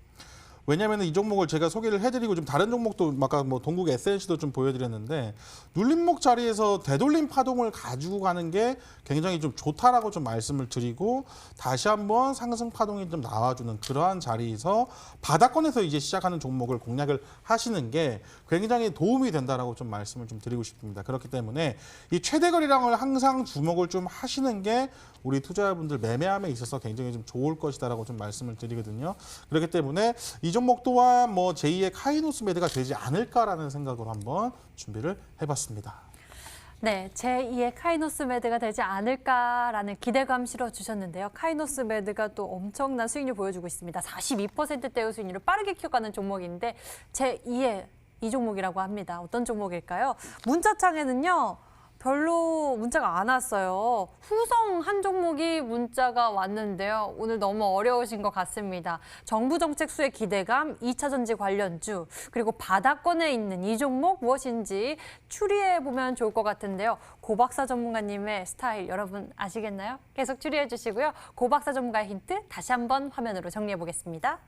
Speaker 2: 왜냐하면 이 종목을 제가 소개를 해드리고 좀 다른 종목도 아까 뭐 동국 SNC도 좀 보여드렸는데 눌림목 자리에서 되돌림 파동을 가지고 가는 게 굉장히 좀 좋다라고 좀 말씀을 드리고 다시 한번 상승 파동이 좀 나와주는 그러한 자리에서 바닥권에서 이제 시작하는 종목을 공략을 하시는 게 굉장히 도움이 된다라고 좀 말씀을 좀 드리고 싶습니다. 그렇기 때문에 이 최대 거래량을 항상 주목을 좀 하시는 게 우리 투자자분들 매매함에 있어서 굉장히 좀 좋을 것이다라고 좀 말씀을 드리거든요. 그렇기 때문에 이 종목 또한 뭐 제2의 카이노스메드가 되지 않을까라는 생각으로 한번 준비를 해봤습니다.
Speaker 1: 네, 제2의 카이노스메드가 되지 않을까라는 기대감 실어주셨는데요. 카이노스메드가 또 엄청난 수익률 보여주고 있습니다. 42%대의 수익률을 빠르게 키워가는 종목인데 제2의 이 종목이라고 합니다. 어떤 종목일까요? 문자창에는요. 별로 문자가 안 왔어요. 후성 한 종목이 문자가 왔는데요. 오늘 너무 어려우신 것 같습니다. 정부 정책 수혜 기대감, 2차 전지 관련주, 그리고 바닥권에 있는 이 종목 무엇인지 추리해 보면 좋을 것 같은데요. 고박사 전문가님의 스타일 여러분 아시겠나요? 계속 추리해 주시고요. 고박사 전문가의 힌트 다시 한번 화면으로 정리해 보겠습니다.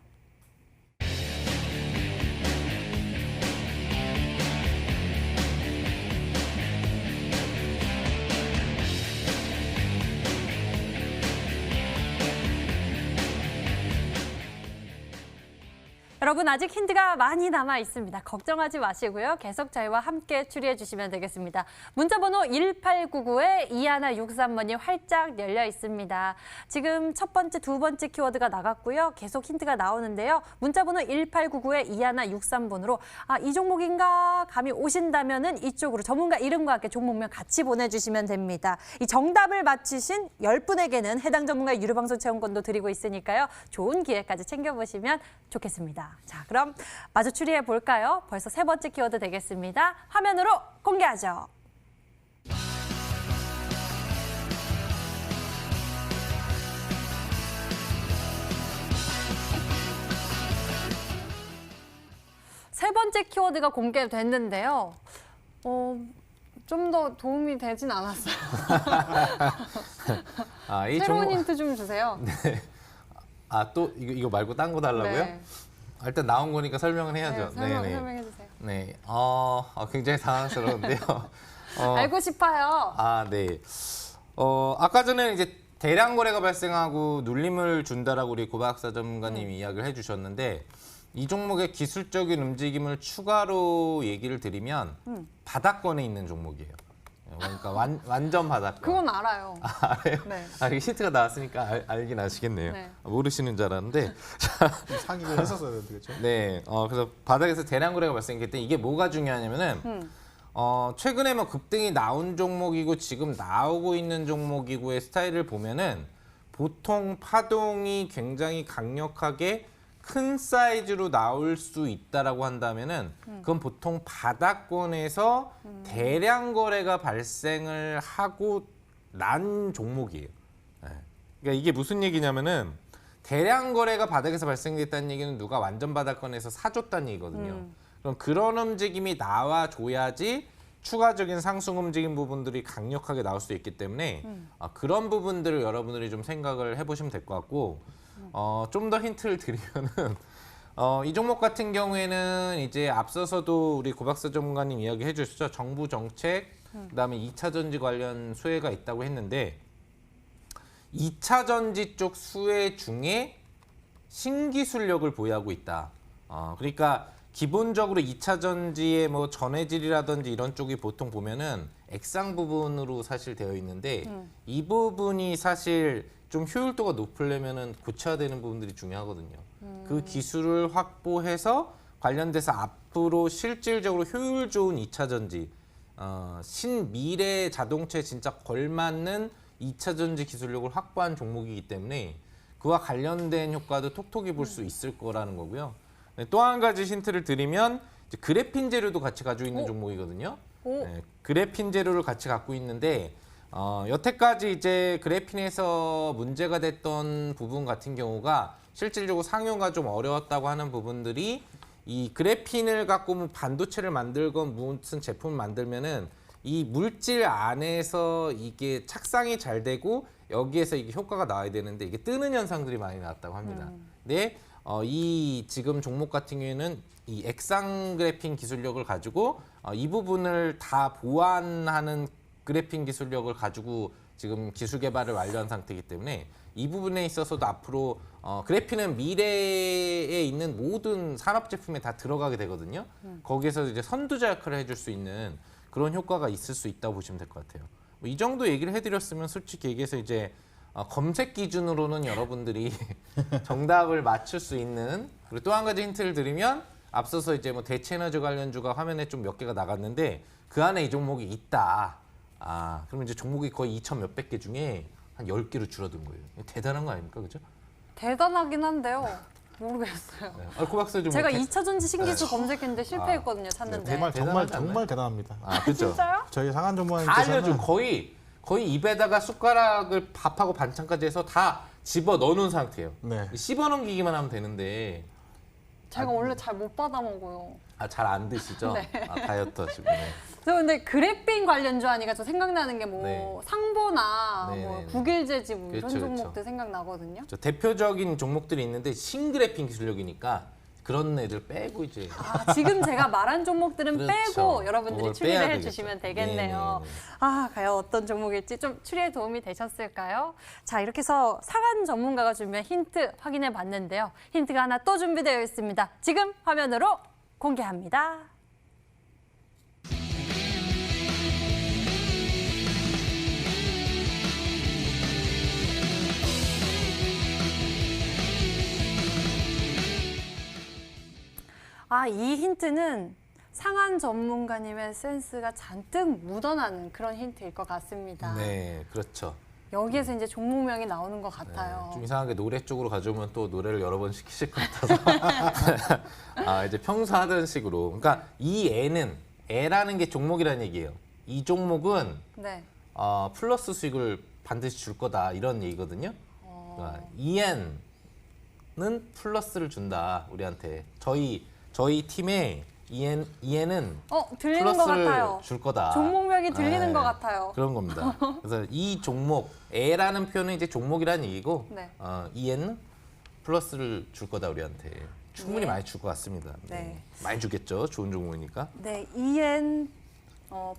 Speaker 1: 여러분 아직 힌트가 많이 남아 있습니다. 걱정하지 마시고요. 계속 저희와 함께 추리해 주시면 되겠습니다. 문자번호 1899에 2163번이 활짝 열려 있습니다. 지금 첫 번째, 두 번째 키워드가 나갔고요. 계속 힌트가 나오는데요. 문자번호 1899에 2163번으로 이 종목인가 감이 오신다면은 이쪽으로 전문가 이름과 함께 종목명 같이 보내주시면 됩니다. 이 정답을 맞히신 10분에게는 해당 전문가의 유료 방송 체험권도 드리고 있으니까요. 좋은 기회까지 챙겨보시면 좋겠습니다. 자, 그럼 마저 추리해 볼까요? 벌써 세 번째 키워드 되겠습니다. 화면으로 공개하죠. 세 번째 키워드가 공개됐는데요. 좀 더 도움이 되진 않았어요.
Speaker 3: 이
Speaker 1: 새로운
Speaker 3: 종목-
Speaker 1: 힌트 좀 주세요.
Speaker 3: 또 이거 말고 딴 거 달라고요?
Speaker 1: 네.
Speaker 3: 일단 나온 거니까 설명을 해야죠.
Speaker 1: 설명해 주세요.
Speaker 3: 네. 굉장히 당황스러운데요.
Speaker 1: 알고 싶어요.
Speaker 3: 네. 아까 전에 이제 대량 거래가 발생하고 눌림을 준다라고 우리 고박사 전문가님이 이야기를 해주셨는데 이 종목의 기술적인 움직임을 추가로 얘기를 드리면 바닥권에 있는 종목이에요. 그러니까 완전 바닥권.
Speaker 1: 그건 알아요.
Speaker 3: 알아요?
Speaker 1: 네.
Speaker 3: 이게 힌트가 나왔으니까 알긴 아시겠네요.
Speaker 1: 네.
Speaker 3: 모르시는 줄 알았는데.
Speaker 2: 상의를 했었어야 되는데 그렇죠?
Speaker 3: 네. 그래서 바닥에서 대량 거래가 발생했기 때문에 이게 뭐가 중요하냐면은 최근에 뭐 급등이 나온 종목이고 지금 나오고 있는 종목이고의 스타일을 보면은 보통 파동이 굉장히 강력하게 큰 사이즈로 나올 수 있다라고 한다면은 그건 보통 바닥권에서 대량 거래가 발생을 하고 난 종목이에요. 네. 그러니까 이게 무슨 얘기냐면은 대량 거래가 바닥에서 발생됐다는 얘기는 누가 완전 바닥권에서 사줬다는 얘기거든요. 그럼 그런 움직임이 나와줘야지 추가적인 상승 움직임 부분들이 강력하게 나올 수 있기 때문에 그런 부분들을 여러분들이 좀 생각을 해보시면 될 것 같고 좀 더 힌트를 드리면은 이 종목 같은 경우에는 이제 앞서서도 우리 고박사 전문가님 이야기해 주셨죠. 정부 정책, 그다음에 2차 전지 관련 수혜가 있다고 했는데 2차 전지 쪽 수혜 중에 신기술력을 보유하고 있다. 그러니까 기본적으로 2차 전지의 뭐 전해질이라든지 이런 쪽이 보통 보면은 액상 부분으로 사실 되어 있는데 이 부분이 사실 좀 효율도가 높으려면은 고쳐야 되는 부분들이 중요하거든요. 그 기술을 확보해서 관련돼서 앞으로 실질적으로 효율 좋은 2차 전지, 신미래 자동차에 진짜 걸맞는 2차 전지 기술력을 확보한 종목이기 때문에 그와 관련된 효과도 톡톡히 볼 수 있을 거라는 거고요. 또 한 가지 힌트를 드리면 이제 그래핀 재료도 같이 가지고 있는 종목이거든요. 네, 그래핀 재료를 같이 갖고 있는데 여태까지 이제 그래핀에서 문제가 됐던 부분 같은 경우가 실질적으로 상용가 좀 어려웠다고 하는 부분들이 이 그래핀을 갖고 뭐 반도체를 만들건 무슨 제품을 만들면은 이 물질 안에서 이게 착상이 잘 되고 여기에서 이게 효과가 나와야 되는데 이게 뜨는 현상들이 많이 나왔다고 합니다. 근데 이 지금 종목 같은 경우에는 이 액상 그래핀 기술력을 가지고 이 부분을 다 보완하는 그래핀 기술력을 가지고 지금 기술 개발을 완료한 상태이기 때문에 이 부분에 있어서도 앞으로 그래핀은 미래에 있는 모든 산업 제품에 다 들어가게 되거든요. 거기에서 이제 선두자 역할을 해줄 수 있는 그런 효과가 있을 수 있다고 보시면 될 것 같아요. 뭐 이 정도 얘기를 해드렸으면 솔직히 얘기해서 이제 검색 기준으로는 여러분들이 정답을 맞출 수 있는, 그리고 또 한 가지 힌트를 드리면 앞서서 이제 뭐 대체에너지 관련주가 화면에 좀 몇 개가 나갔는데 그 안에 이 종목이 있다. 그러면 이제 종목이 거의 2천 몇백 개 중에 한 10개로 줄어든 거예요. 대단한 거 아닙니까? 그죠?
Speaker 1: 대단하긴 한데요. 모르겠어요.
Speaker 3: 네. 고박사 좀
Speaker 1: 제가
Speaker 3: 뭐
Speaker 1: 2차 전지 신기술 검색했는데 실패했거든요. 찾는데.
Speaker 2: 정말
Speaker 3: 대단하지
Speaker 2: 대단합니다.
Speaker 3: 그렇죠.
Speaker 1: 진짜요?
Speaker 2: 저희 상한
Speaker 3: 다 알려줘.
Speaker 2: 전문가님께서는
Speaker 3: 거의 입에다가 숟가락을 밥하고 반찬까지 해서 다 집어 넣어놓은 상태예요.
Speaker 2: 네.
Speaker 3: 씹어 넘기기만 하면 되는데
Speaker 1: 제가 원래 잘 못 받아 먹어요.
Speaker 3: 잘 안 드시죠?
Speaker 1: 네.
Speaker 3: 다이어트 하시고. 네.
Speaker 1: 저 근데 그래핀 관련주 하니까 저 생각나는 게 뭐
Speaker 3: 네.
Speaker 1: 상보나
Speaker 3: 네,
Speaker 1: 뭐
Speaker 3: 네, 네.
Speaker 1: 국일제지 뭐 이런
Speaker 3: 그렇죠,
Speaker 1: 종목들
Speaker 3: 그렇죠.
Speaker 1: 생각나거든요.
Speaker 3: 대표적인 종목들이 있는데 싱그래핀 기술력이니까 그런 애들 빼고 이제
Speaker 1: 지금 제가 말한 종목들은
Speaker 3: 그렇죠.
Speaker 1: 빼고 여러분들이
Speaker 3: 그걸
Speaker 1: 추리를
Speaker 3: 빼야
Speaker 1: 해주시면
Speaker 3: 되겠죠.
Speaker 1: 되겠네요.
Speaker 3: 네네네.
Speaker 1: 과연 어떤 종목일지 좀 추리에 도움이 되셨을까요? 자, 이렇게 해서 상한 전문가가 준비한 힌트 확인해 봤는데요. 힌트가 하나 또 준비되어 있습니다. 지금 화면으로 공개합니다. 이 힌트는 상한 전문가님의 센스가 잔뜩 묻어나는 그런 힌트일 것 같습니다.
Speaker 3: 네, 그렇죠.
Speaker 1: 여기에서 이제 종목명이 나오는 것
Speaker 3: 네,
Speaker 1: 같아요.
Speaker 3: 좀 이상하게 노래 쪽으로 가져오면 또 노래를 여러 번 시키실 것 같아서 이제 평소 하던 식으로. 그러니까 이 애라는 게 종목이라는 얘기예요. 이 종목은
Speaker 1: 네.
Speaker 3: 플러스 수익을 반드시 줄 거다 이런 얘기거든요. 그러니까 EN은 플러스를 준다 우리한테. 저희 팀에 EN은
Speaker 1: 들리는 것
Speaker 3: 플러스를
Speaker 1: 같아요.
Speaker 3: 줄 거다.
Speaker 1: 종목명이 들리는
Speaker 3: 네,
Speaker 1: 것 같아요.
Speaker 3: 그런 겁니다. 그래서 이 종목, 애라는 표현은 이제 종목이라는 얘기고,
Speaker 1: 네.
Speaker 3: EN은 플러스를 줄 거다 우리한테. 충분히
Speaker 1: 네.
Speaker 3: 많이 줄 것 같습니다.
Speaker 1: 네.
Speaker 3: 많이 주겠죠. 좋은 종목이니까.
Speaker 1: 네, EN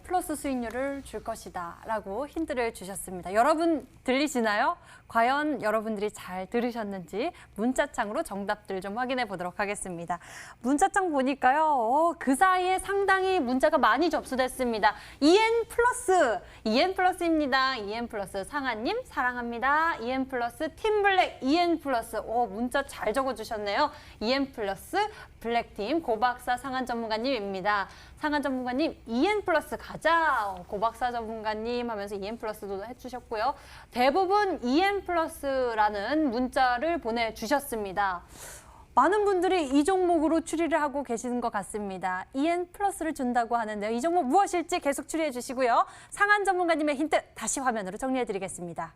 Speaker 1: 플러스 수익률을 줄 것이다 라고 힌트를 주셨습니다. 여러분 들리시나요? 과연 여러분들이 잘 들으셨는지 문자창으로 정답들 좀 확인해 보도록 하겠습니다. 문자창 보니까요. 그 사이에 상당히 문자가 많이 접수됐습니다. EN 플러스입니다. EN 플러스 상한님 사랑합니다. EN 플러스 팀블랙 EN 플러스 문자 잘 적어주셨네요. EN 플러스 블랙팀 고박사 상한 전문가님입니다. 상한 전문가님 EN 플러스 가자. 고박사 전문가님 하면서 EN 플러스도 해주셨고요. 대부분 EN 플러스라는 문자를 보내주셨습니다. 많은 분들이 이 종목으로 추리를 하고 계시는 것 같습니다. EN 플러스를 준다고 하는데요. 이 종목 무엇일지 계속 추리해 주시고요. 상한 전문가님의 힌트 다시 화면으로 정리해 드리겠습니다.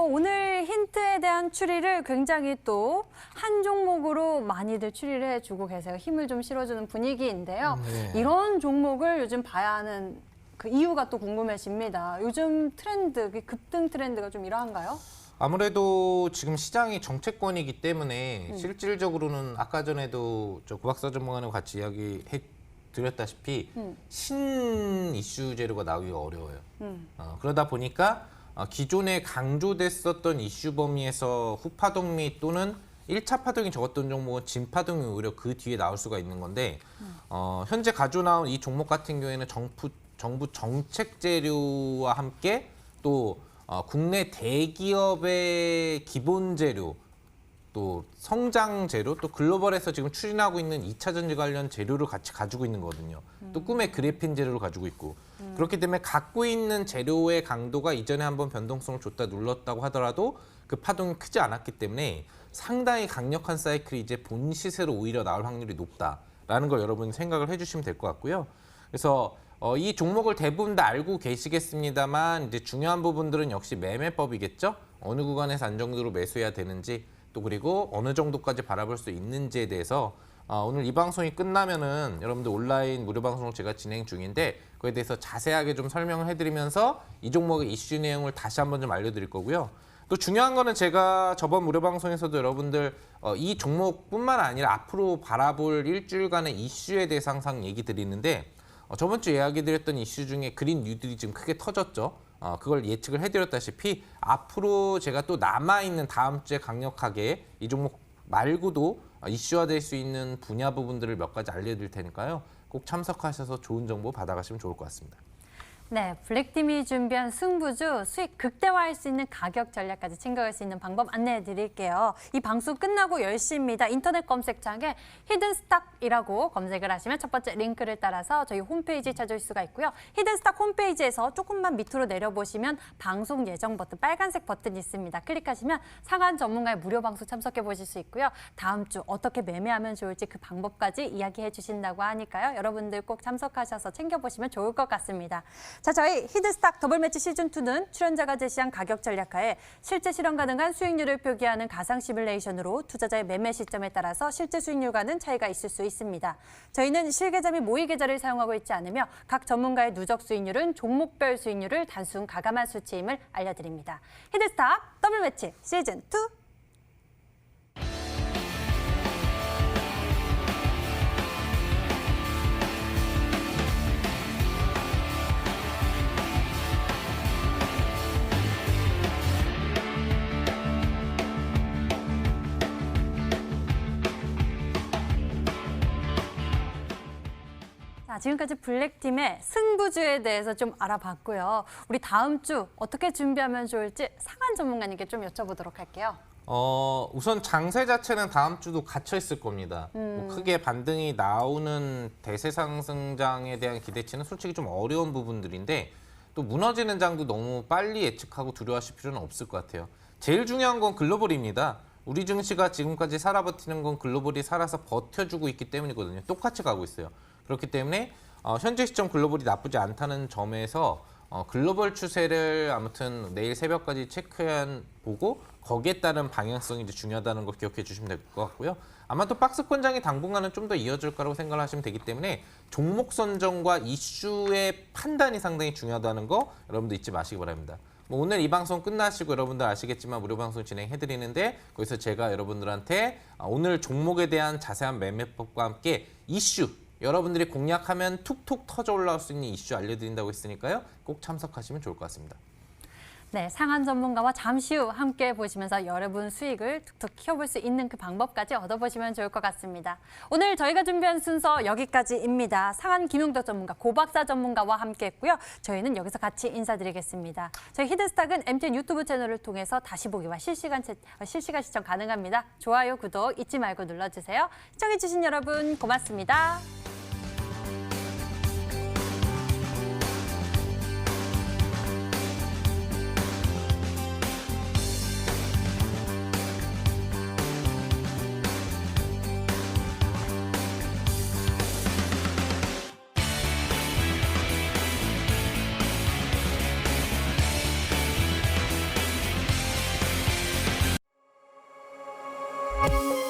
Speaker 1: 오늘 힌트에 대한 추리를 굉장히 또 한 종목으로 많이들 추리를 해주고 계세요. 힘을 좀 실어주는 분위기인데요. 이런 종목을 요즘 봐야 하는 그 이유가 또 궁금해집니다. 요즘 트렌드, 그 급등 트렌드가 좀 이러한가요?
Speaker 3: 아무래도 지금 시장이 정체권이기 때문에 실질적으로는 아까 전에도 저 구박사 전문가님 같이 이야기해 드렸다시피 신 이슈 재료가 나오기가 어려워요. 그러다 보니까 기존에 강조됐었던 이슈 범위에서 후파동 및 또는 1차 파동이 적었던 종목은 진파동이 오히려 그 뒤에 나올 수가 있는 건데 현재 가져 나온 이 종목 같은 경우에는 정부 정책 재료와 함께 또 국내 대기업의 기본 재료, 또 성장 재료, 또 글로벌에서 지금 추진하고 있는 2차 전지 관련 재료를 같이 가지고 있는 거거든요. 또 꿈의 그래핀 재료를 가지고 있고 그렇기 때문에 갖고 있는 재료의 강도가 이전에 한번 변동성을 줬다 눌렀다고 하더라도 그 파동이 크지 않았기 때문에 상당히 강력한 사이클이 이제 본 시세로 오히려 나올 확률이 높다라는 걸 여러분이 생각을 해주시면 될 것 같고요. 그래서 이 종목을 대부분 다 알고 계시겠습니다만 이제 중요한 부분들은 역시 매매법이겠죠. 어느 구간에서 안정적으로 매수해야 되는지 또 그리고 어느 정도까지 바라볼 수 있는지에 대해서 오늘 이 방송이 끝나면은 여러분들 온라인 무료 방송을 제가 진행 중인데 그에 대해서 자세하게 좀 설명을 해드리면서 이 종목의 이슈 내용을 다시 한번 좀 알려드릴 거고요. 또 중요한 거는 제가 저번 무료 방송에서도 여러분들 이 종목뿐만 아니라 앞으로 바라볼 일주일간의 이슈에 대해서 항상 얘기 드리는데 저번 주 이야기 드렸던 이슈 중에 그린 뉴딜이 지금 크게 터졌죠. 그걸 예측을 해드렸다시피 앞으로 제가 또 남아있는 다음 주에 강력하게 이 종목 말고도 이슈화될 수 있는 분야 부분들을 몇 가지 알려드릴 테니까요. 꼭 참석하셔서 좋은 정보 받아가시면 좋을 것 같습니다.
Speaker 1: 네, 블랙팀이 준비한 승부주 수익 극대화할 수 있는 가격 전략까지 챙겨갈 수 있는 방법 안내해 드릴게요. 이 방송 끝나고 10시입니다. 인터넷 검색창에 히든스탁이라고 검색을 하시면 첫 번째 링크를 따라서 저희 홈페이지 찾을 수가 있고요. 히든스탁 홈페이지에서 조금만 밑으로 내려보시면 방송 예정 버튼, 빨간색 버튼이 있습니다. 클릭하시면 상한 전문가의 무료 방송 참석해 보실 수 있고요. 다음 주 어떻게 매매하면 좋을지 그 방법까지 이야기해 주신다고 하니까요. 여러분들 꼭 참석하셔서 챙겨보시면 좋을 것 같습니다. 자, 저희 히든스탁 더블매치 시즌2는 출연자가 제시한 가격 전략하에 실제 실현 가능한 수익률을 표기하는 가상 시뮬레이션으로 투자자의 매매 시점에 따라서 실제 수익률과는 차이가 있을 수 있습니다. 저희는 실계좌 및 모의 계좌를 사용하고 있지 않으며 각 전문가의 누적 수익률은 종목별 수익률을 단순 가감한 수치임을 알려드립니다. 히든스탁 더블매치 시즌2. 자, 지금까지 블랙팀의 승부주에 대해서 좀 알아봤고요. 우리 다음 주 어떻게 준비하면 좋을지 상한 전문가님께 좀 여쭤보도록 할게요.
Speaker 3: 우선 장세 자체는 다음 주도 갇혀 있을 겁니다. 뭐 크게 반등이 나오는 대세 상승장에 대한 기대치는 솔직히 좀 어려운 부분들인데 또 무너지는 장도 너무 빨리 예측하고 두려워하실 필요는 없을 것 같아요. 제일 중요한 건 글로벌입니다. 우리 증시가 지금까지 살아버티는 건 글로벌이 살아서 버텨주고 있기 때문이거든요. 똑같이 가고 있어요. 그렇기 때문에 현재 시점 글로벌이 나쁘지 않다는 점에서 글로벌 추세를 아무튼 내일 새벽까지 체크해 보고 거기에 따른 방향성이 이제 중요하다는 거 기억해 주시면 될 것 같고요. 아마 또 박스권장이 당분간은 좀 더 이어질 거라고 생각을 하시면 되기 때문에 종목 선정과 이슈의 판단이 상당히 중요하다는 거 여러분들 잊지 마시기 바랍니다. 뭐 오늘 이 방송 끝나시고 여러분들 아시겠지만 무료 방송 진행해드리는데 거기서 제가 여러분들한테 오늘 종목에 대한 자세한 매매법과 함께 이슈 여러분들이 공략하면 툭툭 터져 올라올 수 있는 이슈 알려드린다고 했으니까요. 꼭 참석하시면 좋을 것 같습니다.
Speaker 1: 네, 상한 전문가와 잠시 후 함께 보시면서 여러분 수익을 툭툭 키워볼 수 있는 그 방법까지 얻어보시면 좋을 것 같습니다. 오늘 저희가 준비한 순서 여기까지입니다. 상한 김용덕 전문가, 고박사 전문가와 함께했고요. 저희는 여기서 같이 인사드리겠습니다. 저희 히든스탁은 MTN 유튜브 채널을 통해서 다시 보기와 실시간 시청 가능합니다. 좋아요, 구독 잊지 말고 눌러주세요. 시청해주신 여러분 고맙습니다. 네.